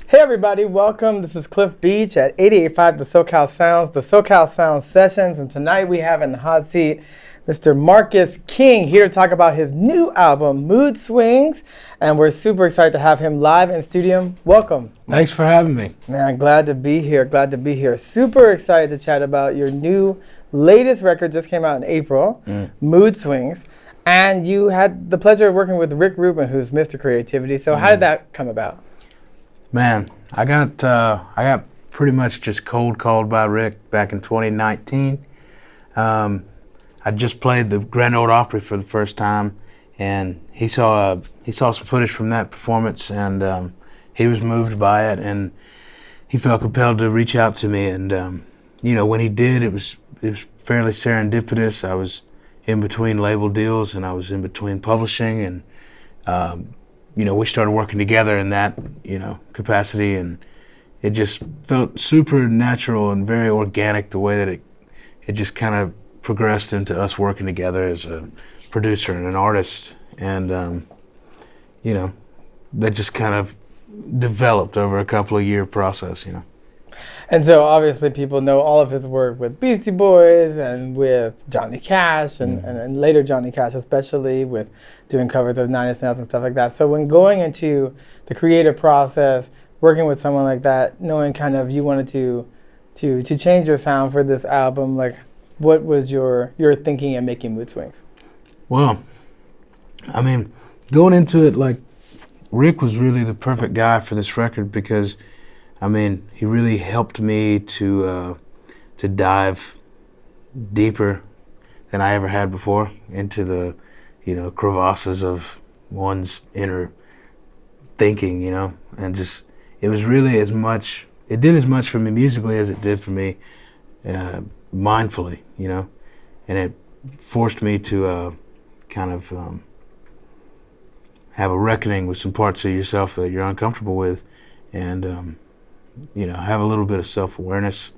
Hey everybody, welcome. This is Cliff Beach at 88.5 The SoCal Sounds, the SoCal Sounds Sessions, and tonight we have in the hot seat Mr. Marcus King here to talk about his new album, Mood Swings, and we're super excited to have him live in studio. Welcome. Thanks for having me. Man, glad to be here. Super excited to chat about your new latest record, just came out in April, Mood Swings, and you had the pleasure of working with Rick Rubin, who's Mr. Creativity. So how did that come about? Man, I got pretty much just cold called by Rick back in 2019. I just played the Grand Ole Opry for the first time, and he saw some footage from that performance, and he was moved by it, and he felt compelled to reach out to me. And when he did, it was fairly serendipitous. I was in between label deals, and I was in between publishing, and we started working together in that, capacity, and it just felt super natural and very organic the way that it just kind of progressed into us working together as a producer and an artist. And, that just kind of developed over a couple of year process, And so obviously people know all of his work with Beastie Boys and with Johnny Cash and later Johnny Cash, especially with doing covers of Nine Inch Nails and stuff like that. So when going into the creative process, working with someone like that, knowing kind of you wanted to change your sound for this album, like what was your thinking in making Mood Swings? Well, I mean, going into it, like, Rick was really the perfect guy for this record because he really helped me to dive deeper than I ever had before into the, crevasses of one's inner thinking, and just, it was really it did as much for me musically as it did for me mindfully, and it forced me to kind of have a reckoning with some parts of yourself that you're uncomfortable with, and have a little bit of self-awareness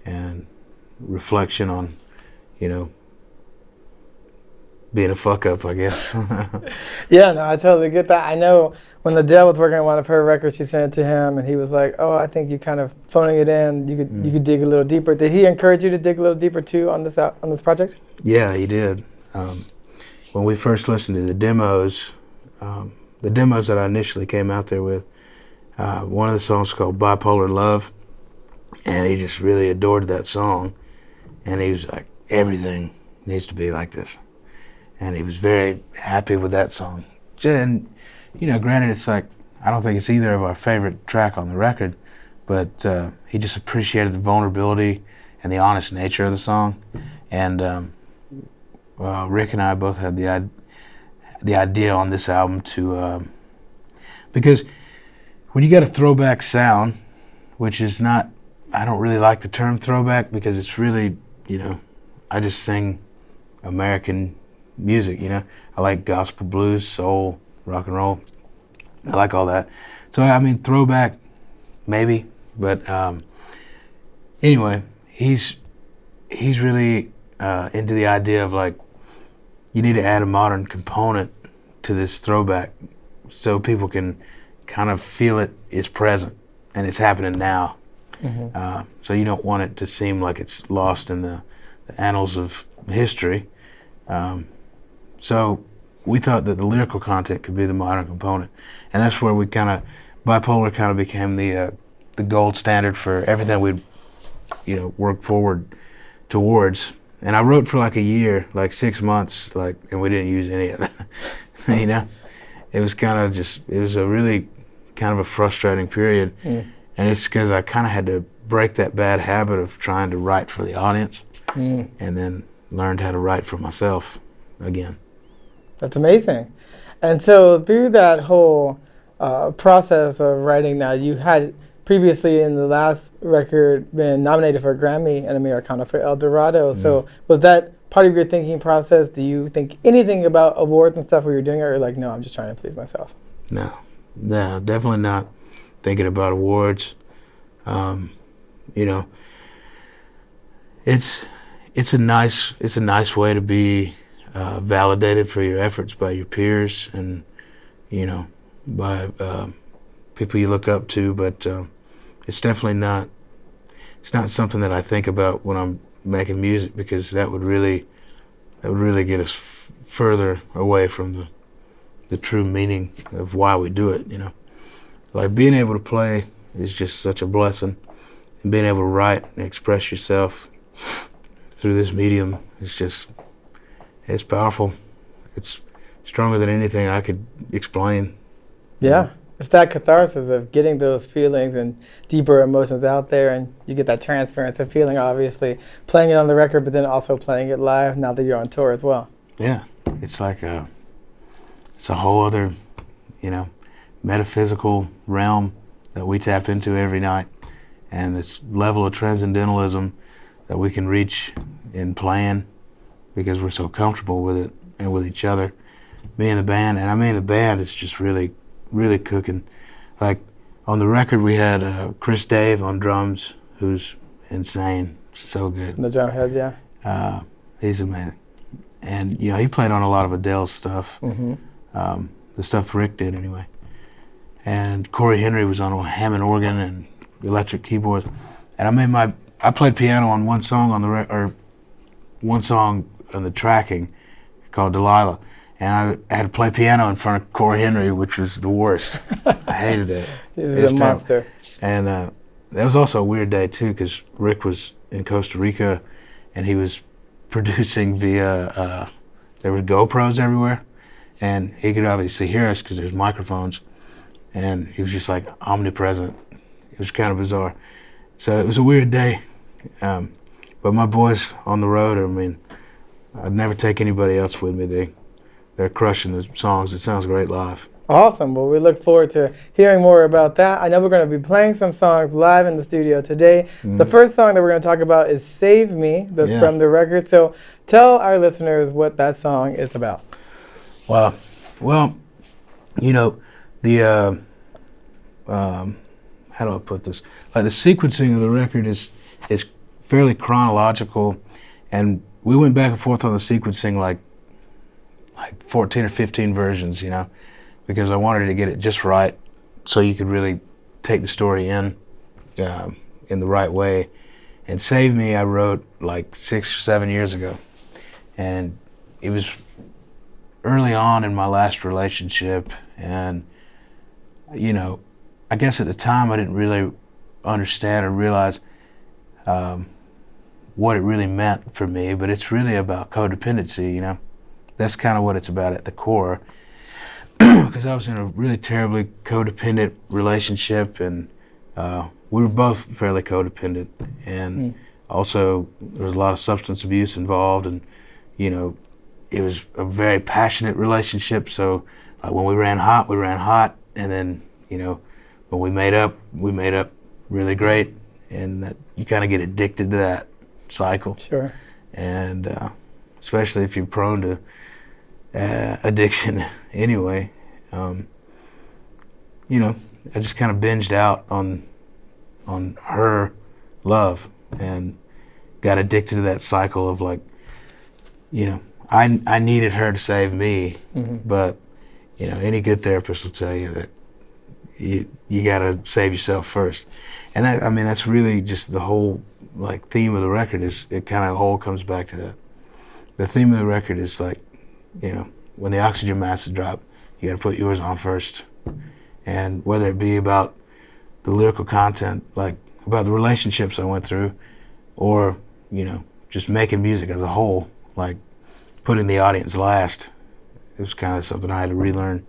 and reflection on, being a fuck-up, I guess. Yeah, no, I totally get that. I know when Adele was working on one of her records, she sent it to him, and he was like, "Oh, I think you kind of phoning it in. You could dig a little deeper." Did he encourage you to dig a little deeper too on this project? Yeah, he did. When we first listened to the demos that I initially came out there with, one of the songs called Bipolar Love, and he just really adored that song, and he was like, everything needs to be like this, and he was very happy with that song. And granted, it's like, I don't think it's either of our favorite track on the record, but he just appreciated the vulnerability and the honest nature of the song. And Rick and I both had the idea on this album to because when you got a throwback sound, which is not, I don't really like the term throwback because it's really, I just sing American music, I like gospel, blues, soul, rock and roll. I like all that. So, throwback, maybe, but anyway, he's really into the idea of, like, you need to add a modern component to this throwback so people can kind of feel it is present and it's happening now. So you don't want it to seem like it's lost in the annals of history. So we thought that the lyrical content could be the modern component, and that's where we Bipolar kind of became the gold standard for everything we'd work forward towards. And I wrote for like a year, like 6 months, and we didn't use any of it. It was it was a really kind of a frustrating period. And it's because I kind of had to break that bad habit of trying to write for the audience and then learned how to write for myself again. That's amazing. And so through that whole process of writing now, you had previously in the last record been nominated for a Grammy and Americana for El Dorado. So was that part of your thinking process? Do you think anything about awards and stuff when you're doing it, or like, no, I'm just trying to please myself? No, definitely not thinking about awards. It's a nice way to be validated for your efforts by your peers and by people you look up to, but it's definitely not. It's not something that I think about when I'm making music, because that would really get us further away from the true meaning of why we do it. You know, like being able to play is just such a blessing, and being able to write and express yourself through this medium is just, it's powerful. It's stronger than anything I could explain. Yeah. It's that catharsis of getting those feelings and deeper emotions out there, and you get that transference of feeling, obviously, playing it on the record, but then also playing it live now that you're on tour as well. Yeah, it's like it's a whole other, metaphysical realm that we tap into every night, and this level of transcendentalism that we can reach in playing because we're so comfortable with it and with each other. Me and the band, and I mean the band is just really cooking. Like on the record we had Chris Dave on drums, who's insane, so good. And the drum heads, yeah. He's amazing. And he played on a lot of Adele's stuff. Mm-hmm. The stuff Rick did anyway. And Corey Henry was on a Hammond organ and electric keyboards. And I played piano on one song on one song on the tracking called Delilah. And I had to play piano in front of Corey Henry, which was the worst. I hated it. He was a monster. And that was also a weird day, too, because Rick was in Costa Rica, and he was producing via, there were GoPros everywhere, and he could obviously hear us because there's microphones, and he was just like omnipresent. It was kind of bizarre. So it was a weird day. But my boys on the road, I mean, I'd never take anybody else with me. They're crushing the songs. It sounds great live. Awesome. Well, we look forward to hearing more about that. I know we're going to be playing some songs live in the studio today. Mm. The first song that we're going to talk about is Save Me. That's from the record. So tell our listeners what that song is about. Wow. Well, the, how do I put this? Like the sequencing of the record is fairly chronological, and we went back and forth on the sequencing like 14 or 15 versions, because I wanted to get it just right so you could really take the story in the right way. And Save Me I wrote like 6 or 7 years ago. And it was early on in my last relationship, and I guess at the time I didn't really understand or realize what it really meant for me, but it's really about codependency, That's kind of what it's about at the core. Because I was in a really terribly codependent relationship, and we were both fairly codependent. And also there was a lot of substance abuse involved, and it was a very passionate relationship. So when we ran hot, and then when we made up really great, and that you kind of get addicted to that cycle. Sure. And especially if you're prone to addiction anyway. I just kind of binged out on her love and got addicted to that cycle of like, I needed her to save me, but any good therapist will tell you that you got to save yourself first. And that's really just the whole like theme of the record. Is it kind of all comes back to that. The theme of the record is like, when the oxygen masks drop, you got to put yours on first. And whether it be about the lyrical content, like about the relationships I went through, or, just making music as a whole, like putting the audience last, it was kind of something I had to relearn,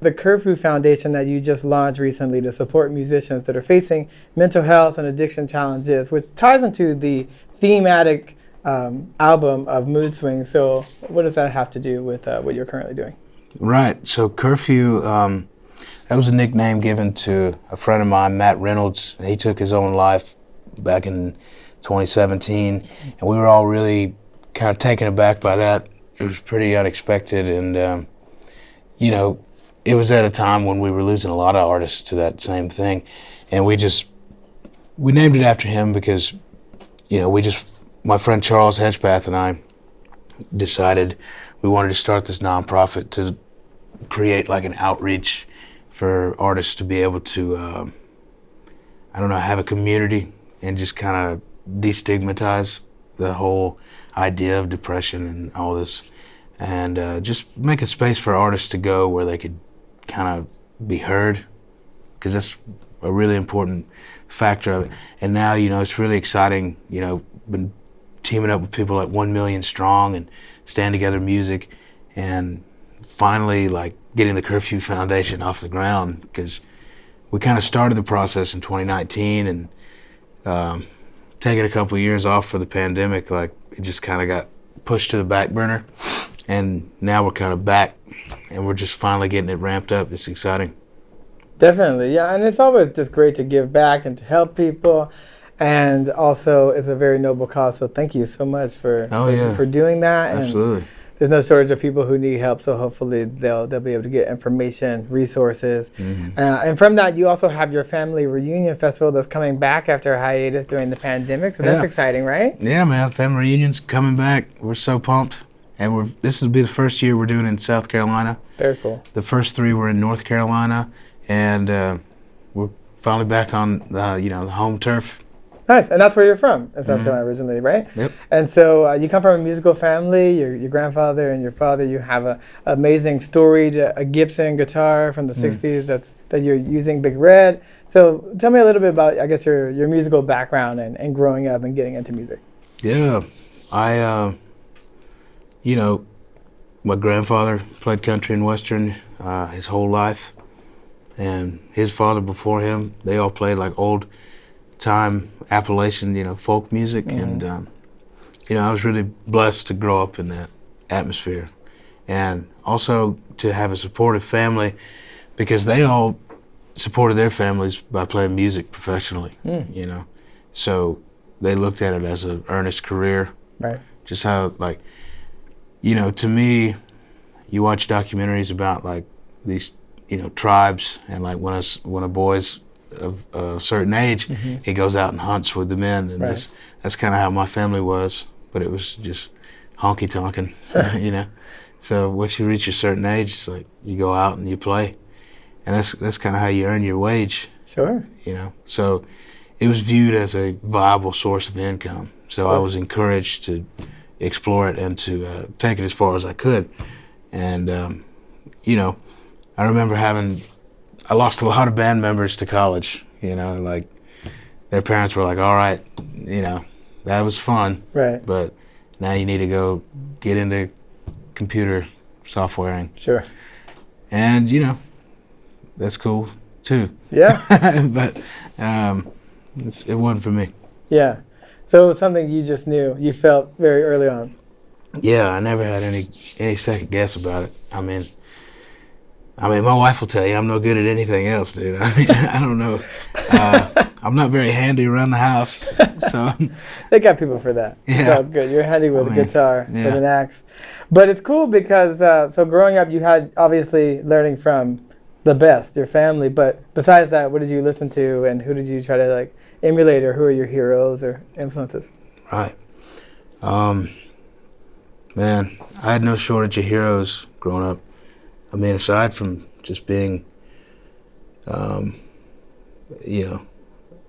The Curfew Foundation that you just launched recently to support musicians that are facing mental health and addiction challenges, which ties into the thematic album of Mood Swings. So what does that have to do with what you're currently doing? Right. So Curfew, that was a nickname given to a friend of mine, Matt Reynolds. He took his own life back in 2017, and we were all really kind of taken aback by that. It was pretty unexpected, and it was at a time when we were losing a lot of artists to that same thing, and we named it after him because my friend Charles Hedgepath and I decided we wanted to start this nonprofit to create like an outreach for artists to be able to, I don't know, have a community and just kind of destigmatize the whole idea of depression and all this, and just make a space for artists to go where they could kind of be heard, because that's a really important factor of it. And now, you know, it's really exciting, you know, been teaming up with people like 1 Million Strong and Stand Together Music, and finally like getting the Curfew Foundation off the ground, because we kind of started the process in 2019 and taking a couple of years off for the pandemic, like it just kind of got pushed to the back burner, and now we're kind of back and we're just finally getting it ramped up. It's exciting. Definitely, yeah, and it's always just great to give back and to help people, and also it's a very noble cause. So thank you so much for doing that. Absolutely. And there's no shortage of people who need help, so hopefully they'll be able to get information, resources, and from that you also have your family reunion festival that's coming back after a hiatus during the pandemic. So that's exciting, right? Yeah, man, family reunion's coming back. We're so pumped, and this will be the first year we're doing it in South Carolina. Very cool. The first 3 were in North Carolina. And we're finally back on, the home turf. Nice, and that's where you're from, in South Carolina originally, right? Yep. And so you come from a musical family. Your grandfather and your father. You have an amazing storied a Gibson guitar from the '60s that you're using, Big Red. So tell me a little bit about, I guess, your musical background and growing up and getting into music. Yeah, I my grandfather played country and western his whole life. And his father before him, they all played like old time Appalachian, folk music. And, I was really blessed to grow up in that atmosphere. And also to have a supportive family, because they all supported their families by playing music professionally, So they looked at it as an earnest career. Right. Just how, to me, you watch documentaries about like these tribes, and like when a boy's of a certain age, he goes out and hunts with the men, and that's kind of how my family was, but it was just honky tonkin, So once you reach a certain age, it's like you go out and you play, and that's kind of how you earn your wage. Sure. So it was viewed as a viable source of income. So I was encouraged to explore it and to take it as far as I could, and I remember I lost a lot of band members to college, like their parents were like, all right, that was fun. Right. But now you need to go get into computer softwaring. Sure. And, that's cool too. Yeah. But it wasn't for me. Yeah. So it was something you just knew, you felt very early on. Yeah, I never had any second guess about it. I mean, my wife will tell you I'm no good at anything else, dude. I don't know. I'm not very handy around the house, so. They got people for that. Yeah. It's all good. You're handy with a guitar, with an axe. But it's cool because, so growing up, you had obviously learning from the best, your family. But besides that, what did you listen to, and who did you try to emulate, or who are your heroes or influences? Right. Man, I had no shortage of heroes growing up. I mean, aside from just being,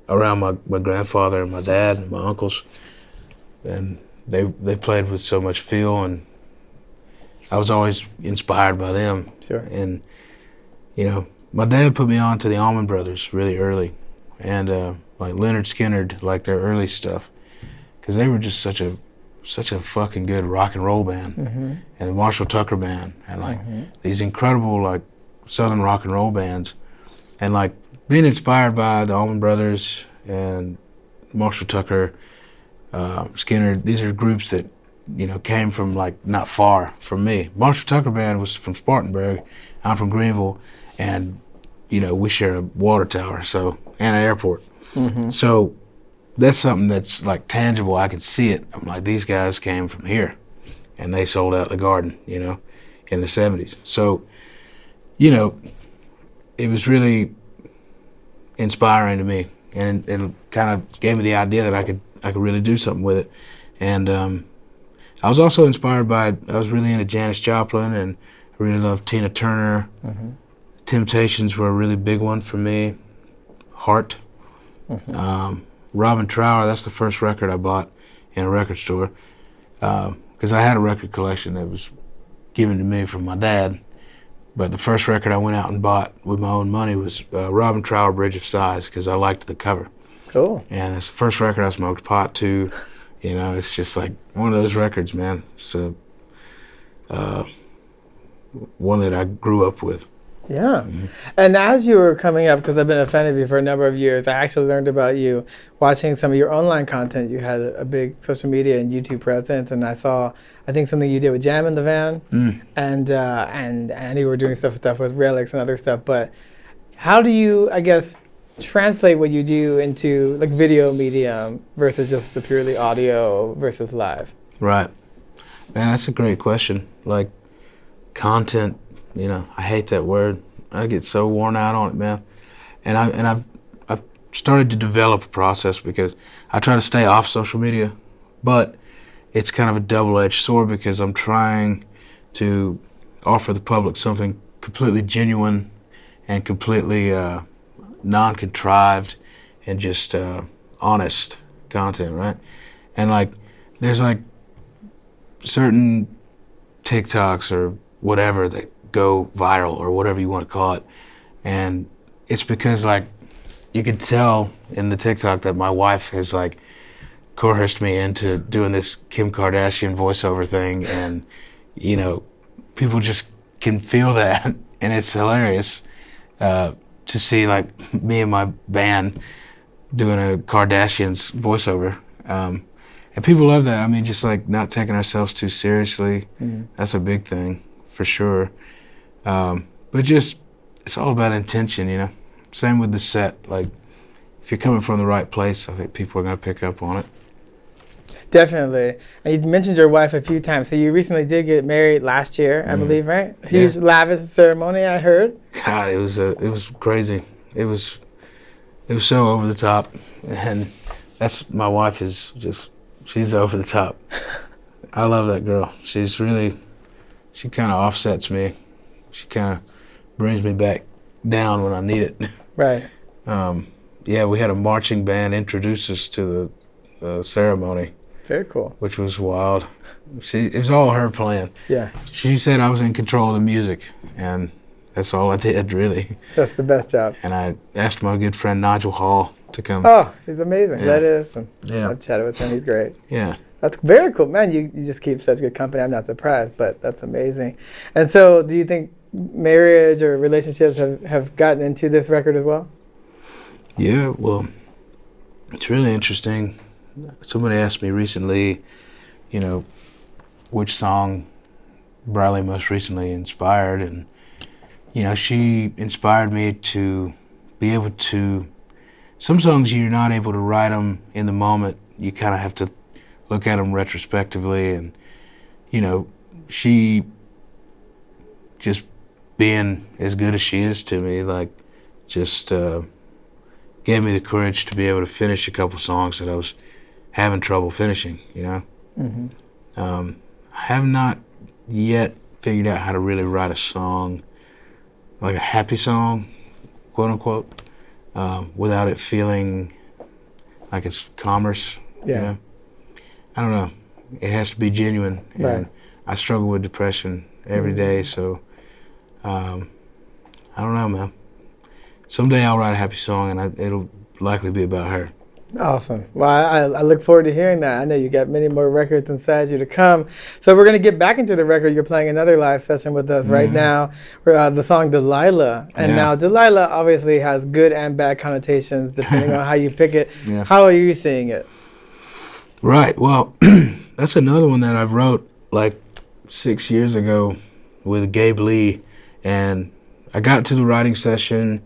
around my grandfather and my dad and my uncles, and they played with so much feel, and I was always inspired by them. Sure. And, my dad put me on to the Allman Brothers really early, and like Leonard Skinner, like their early stuff, because they were just such a fucking good rock and roll band, and the Marshall Tucker band, and these incredible Southern rock and roll bands, and being inspired by the Allman Brothers and Marshall Tucker, Skinner. These are groups that came from not far from me. Marshall Tucker band was from Spartanburg. I'm from Greenville, and we share a water tower, and an airport. So that's something that's tangible. I could see it. I'm like, these guys came from here, and they sold out the Garden, in the 70s. So, it was really inspiring to me, and it kind of gave me the idea that I could really do something with it. And I was also inspired by, I was really into Janis Joplin, and I really loved Tina Turner, Temptations were a really big one for me. Heart. Robin Trower, that's the first record I bought in a record store. Because I had a record collection that was given to me from my dad. But the first record I went out and bought with my own money was Robin Trower, Bridge of Sighs, because I liked the cover. Cool. And it's the first record I smoked pot to. You know, it's just like one of those records, man. It's one that I grew up with. Yeah. And as you were coming up, because I've been a fan of you for a number of years, I actually learned about you watching some of your online content. You had a big social media and YouTube presence, and I saw, I think, something you did with Jam in the Van, and you were doing stuff with Relics and other stuff. But how do you, I guess, translate what you do into like video medium versus just the purely audio versus live? Right. Man, that's a great question. Like, content, you know, I hate that word. I get so worn out on it, man. And I've started to develop a process because I try to stay off social media, but it's kind of a double-edged sword because I'm trying to offer the public something completely genuine and completely non-contrived and just honest content, right? And like, there's like certain TikToks or whatever that go viral or whatever you want to call it, and it's because like you could tell in the TikTok that my wife has like coerced me into doing this Kim Kardashian voiceover thing, and you know, people just can feel that, and it's hilarious to see like me and my band doing a Kardashian's voiceover, and people love that. I mean, just like not taking ourselves too seriously. That's a big thing for sure. But just, it's all about intention, you know. Same with the set. Like, if you're coming from the right place, I think people are going to pick up on it. Definitely. And you mentioned your wife a few times. So you recently did get married last year, I believe, right? Huge, lavish ceremony, I heard. God, it was crazy. It was so over the top, and that's, my wife is just, she's over the top. I love that girl. She kind of offsets me. She kind of brings me back down when I need it. Right. Yeah, we had a marching band introduce us to the ceremony. Very cool. Which was wild. It was all her plan. Yeah. She said I was in control of the music, and that's all I did, really. That's the best job. And I asked my good friend Nigel Hall to come. Oh, he's amazing. Yeah. That is. And yeah. I've chatted with him. He's great. Yeah. That's very cool. Man, you just keep such good company. I'm not surprised, but that's amazing. And so do you think marriage or relationships have gotten into this record as well? Yeah, well, it's really interesting. Somebody asked me recently, you know, which song Briley most recently inspired, and you know, she inspired me to be able to, some songs you're not able to write them in the moment. You kind of have to look at them retrospectively, and you know, she just being as good as she is to me, like, just gave me the courage to be able to finish a couple songs that I was having trouble finishing, you know. I have not yet figured out how to really write a song, like a happy song, quote unquote, without it feeling like it's commerce. Yeah. You know? I don't know. It has to be genuine. Right. And I struggle with depression every day, so I don't know, man. Someday I'll write a happy song, and it'll likely be about her. Awesome. Well, I look forward to hearing that. I know you got many more records inside you to come. So we're going to get back into the record. You're playing another live session with us right now. The song Delilah. And now Delilah obviously has good and bad connotations depending on how you pick it. Yeah. How are you seeing it? Right. Well, that's another one that I wrote like 6 years ago with Gabe Lee. And I got to the writing session,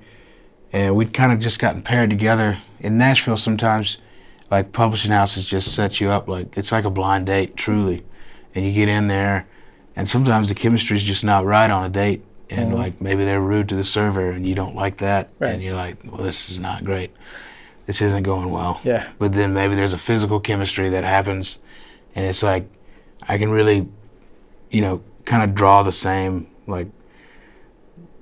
and we'd kind of just gotten paired together. In Nashville, sometimes, like, publishing houses just set you up like, it's like a blind date, truly. And you get in there, and sometimes the chemistry's just not right on a date. And, like, maybe they're rude to the server, and you don't like that. Right. And you're like, well, this is not great. This isn't going well. Yeah. But then maybe there's a physical chemistry that happens, and it's like, I can really, you know, kind of draw the same, like,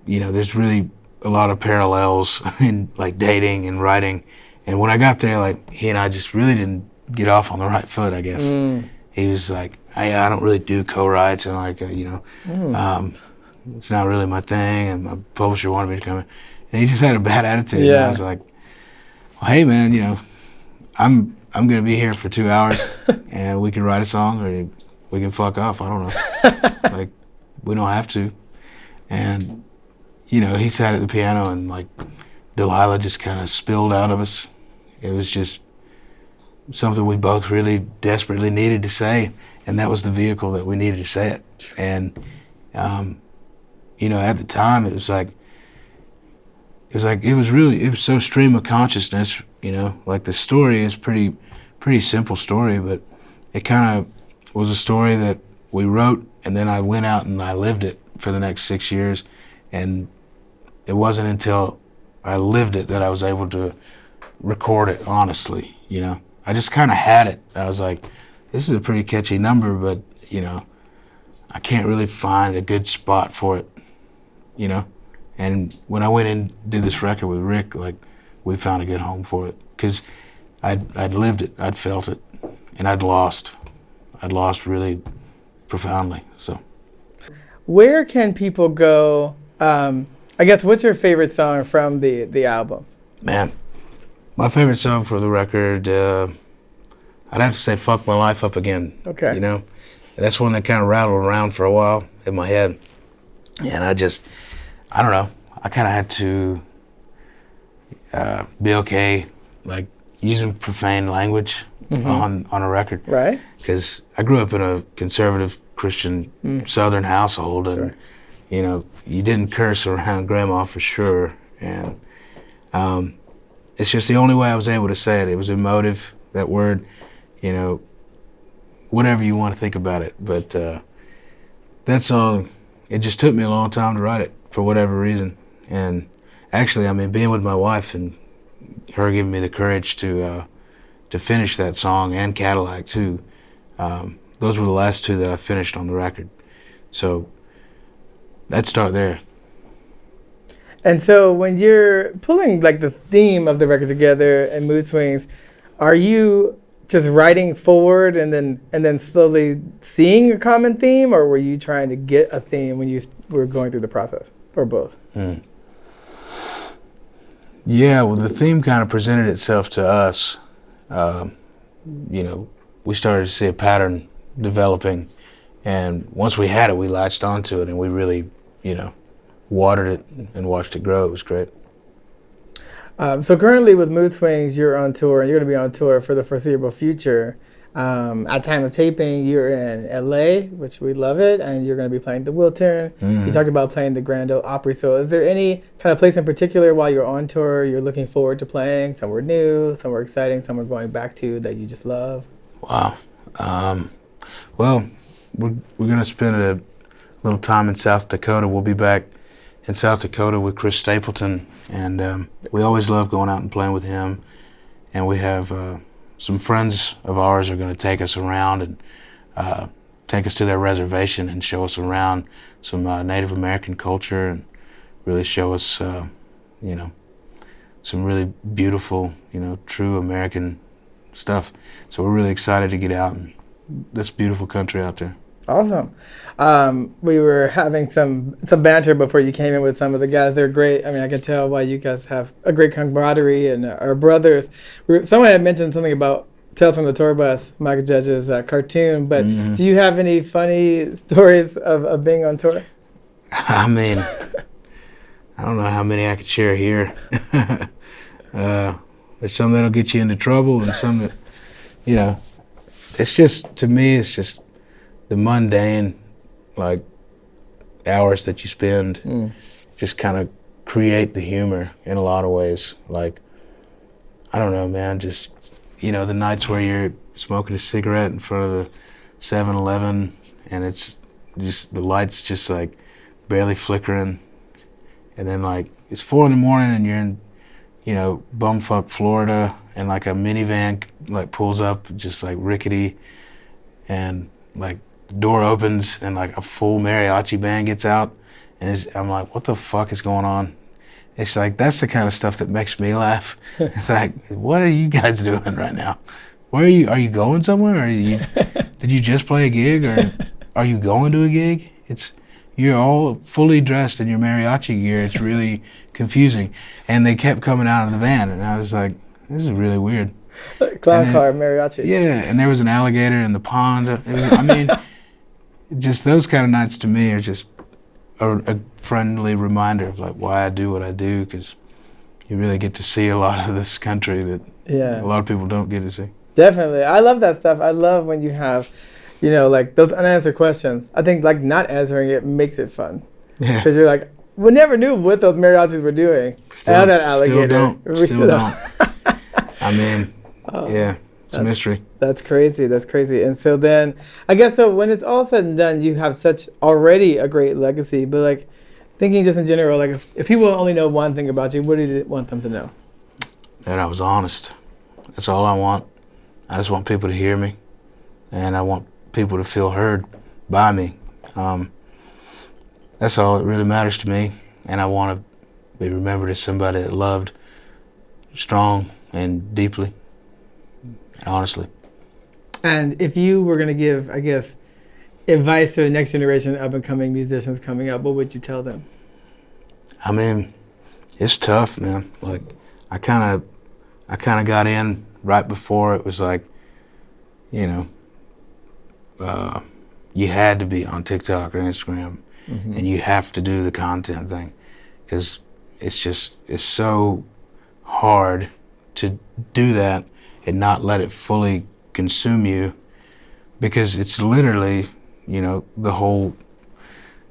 there's really a lot of parallels in like dating and writing. And when I got there, like he and I just really didn't get off on the right foot, I guess. He was like, I don't really do co-writes, and like, it's not really my thing, and my publisher wanted me to come in. And he just had a bad attitude. Yeah. And I was like, well, hey man, I'm gonna be here for 2 hours and we can write a song or we can fuck off. I don't know. Like, we don't have to. And he sat at the piano and like Delilah just kind of spilled out of us. It was just something we both really desperately needed to say, and that was the vehicle that we needed to say it. And at the time it was so stream of consciousness. Like the story is pretty simple story, but it kind of was a story that we wrote, and then I went out and I lived it for the next 6 years, and it wasn't until I lived it that I was able to record it honestly. I just kind of had it. I was like, this is a pretty catchy number, but I can't really find a good spot for it. And when I went and did this record with Rick, like, we found a good home for it, because I'd lived it, I'd felt it, and I'd lost really profoundly. So, where can people go? I guess, what's your favorite song from the album? Man, my favorite song for the record, I'd have to say "Fuck My Life Up Again." Okay. And that's one that kind of rattled around for a while in my head, and I don't know. I kind of had to be okay, like, using profane language on a record. Right. Because I grew up in a conservative Christian Southern household, and you didn't curse around grandma for sure. And it's just the only way I was able to say it. It was emotive, that word, whatever you want to think about it. But that song, it just took me a long time to write it for whatever reason. And actually, being with my wife and her giving me the courage to finish that song, and Cadillac too, those were the last two that I finished on the record. So let's start there. And so when you're pulling like the theme of the record together and Mood Swings, are you just writing forward and then slowly seeing a common theme, or were you trying to get a theme when you were going through the process, or both? Yeah, well, the theme kind of presented itself to us. We started to see a pattern developing, and once we had it, we latched onto it, and we really, watered it and watched it grow. It was great. So currently with Mood Swings, you're on tour, and you're going to be on tour for the foreseeable future. At time of taping, you're in LA, which we love it, and you're going to be playing the Wiltern. You talked about playing the Grand Ole Opry. So is there any kind of place in particular while you're on tour you're looking forward to playing? Somewhere new, somewhere exciting, somewhere going back to that you just love? Wow. Well, we're going to spend a little time in South Dakota. We'll be back in South Dakota with Chris Stapleton, and we always love going out and playing with him. And we have some friends of ours are going to take us around and take us to their reservation and show us around some Native American culture, and really show us, some really beautiful, true American stuff. So we're really excited to get out in this beautiful country out there. Awesome. We were having some banter before you came in with some of the guys. They're great. I can tell why you guys have a great camaraderie and are brothers. Someone had mentioned something about Tales from the Tour Bus, Michael Judge's cartoon, but do you have any funny stories of being on tour? I don't know how many I could share here. There's some that'll get you into trouble, and some that, it's just, to me, it's just the mundane, like, hours that you spend just kind of create the humor in a lot of ways. Like, I don't know, man, just, the nights where you're smoking a cigarette in front of the 7-Eleven and it's just, the light's just like barely flickering, and then like it's 4 a.m. and you're in, bumfuck Florida, and like a minivan like pulls up just like rickety, and like the door opens and like a full mariachi band gets out, And I'm like, what the fuck is going on? It's like, that's the kind of stuff that makes me laugh. It's like, what are you guys doing right now? Where are you? Are you going somewhere? Did you just play a gig, or are you going to a gig? You're all fully dressed in your mariachi gear. It's really confusing. And they kept coming out of the van, and I was like, this is really weird. Clown car mariachi. Yeah, and there was an alligator in the pond. Just those kind of nights to me are just a friendly reminder of like why I do what I do, because you really get to see a lot of this country that a lot of people don't get to see. Definitely. I love that stuff. I love when you have, like those unanswered questions. I think like not answering it makes it fun. Yeah. Because you're like, we never knew what those mariachis were doing. And that alligator. Still don't. I mean, it's a mystery. That's crazy. And so then, I guess so when it's all said and done, you have such already a great legacy. But like, thinking just in general, like if people only know one thing about you, what do you want them to know? That I was honest. That's all I want. I just want people to hear me, and I want people to feel heard by me. That's all that really matters to me, and I want to be remembered as somebody that loved strong and deeply, and honestly. And if you were going to give, I guess, advice to the next generation of up-and-coming musicians coming up, what would you tell them? I mean, it's tough, man. Like, I kind of got in right before it was like, you had to be on TikTok or Instagram, and you have to do the content thing, because it's so hard to do that and not let it fully consume you, because it's literally, the whole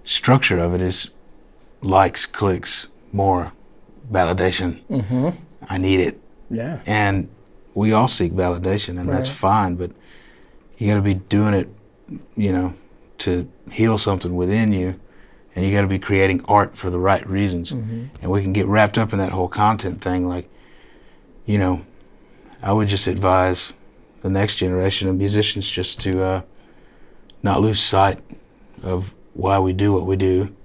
structure of it is likes, clicks, more validation. I need it. Yeah. And we all seek validation, and that's fine, but you got to be doing it, to heal something within you, and you got to be creating art for the right reasons. And we can get wrapped up in that whole content thing. Like, I would just advise the next generation of musicians just to not lose sight of why we do what we do.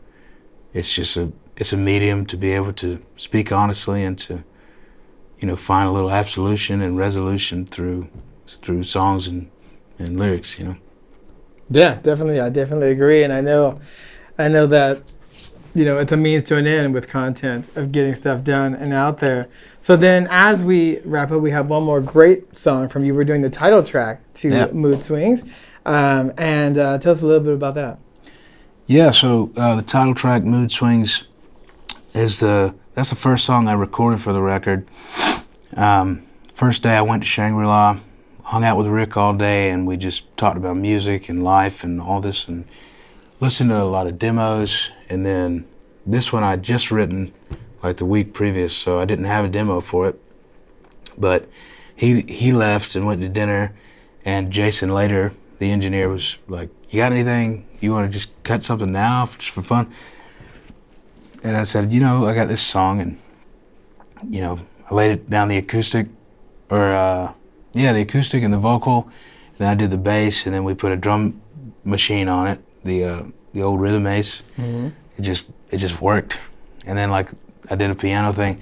It's a medium to be able to speak honestly and to find a little absolution and resolution through songs and lyrics, Yeah, definitely. I definitely agree. And I know that, it's a means to an end with content of getting stuff done and out there. So then as we wrap up, we have one more great song from you. We're doing the title track to Mood Swings. And tell us a little bit about that. Yeah, so the title track, Mood Swings, that's the first song I recorded for the record. First day I went to Shangri-La, hung out with Rick all day, and we just talked about music and life and all this, and listened to a lot of demos. And then this one I'd just written like the week previous, so I didn't have a demo for it. But he left and went to dinner, and Jason later, the engineer, was like, you got anything? You want to just cut something now just for fun? And I said, I got this song, and I laid it down the acoustic, the acoustic and the vocal. Then I did the bass, and then we put a drum machine on it, the old Rhythm Ace. It just worked. And then like I did a piano thing,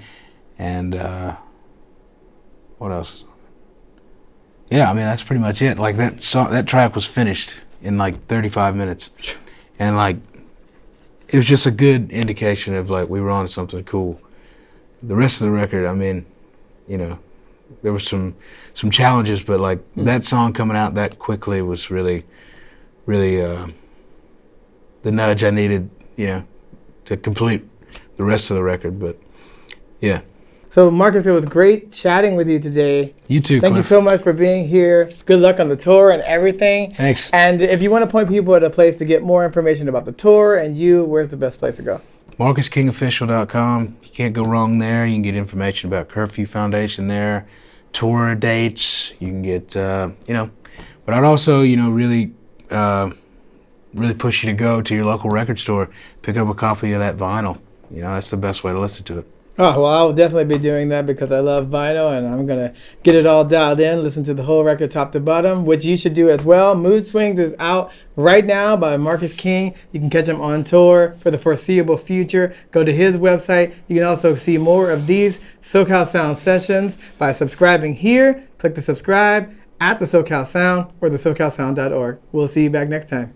and what else? Yeah, I mean that's pretty much it. Like that track was finished in like 35 minutes, and like it was just a good indication of like we were on something cool. The rest of the record, I mean, there was some challenges, but like that song coming out that quickly was really, really the nudge I needed, to complete the rest of the record. But yeah. So Marcus, it was great chatting with you today. You too, Thank you so much for being here. Good luck on the tour and everything. Thanks. And if you want to point people at a place to get more information about the tour and you, where's the best place to go? MarcusKingOfficial.com. You can't go wrong there. You can get information about Curfew Foundation there, tour dates. You can get, But I'd also, really push you to go to your local record store, pick up a copy of that vinyl. That's the best way to listen to it. Oh, well, I'll definitely be doing that because I love vinyl, and I'm going to get it all dialed in, listen to the whole record top to bottom, which you should do as well. Mood Swings is out right now by Marcus King. You can catch him on tour for the foreseeable future. Go to his website. You can also see more of these SoCal Sound sessions by subscribing here. Click the subscribe at the SoCal Sound or the SoCalSound.org. We'll see you back next time.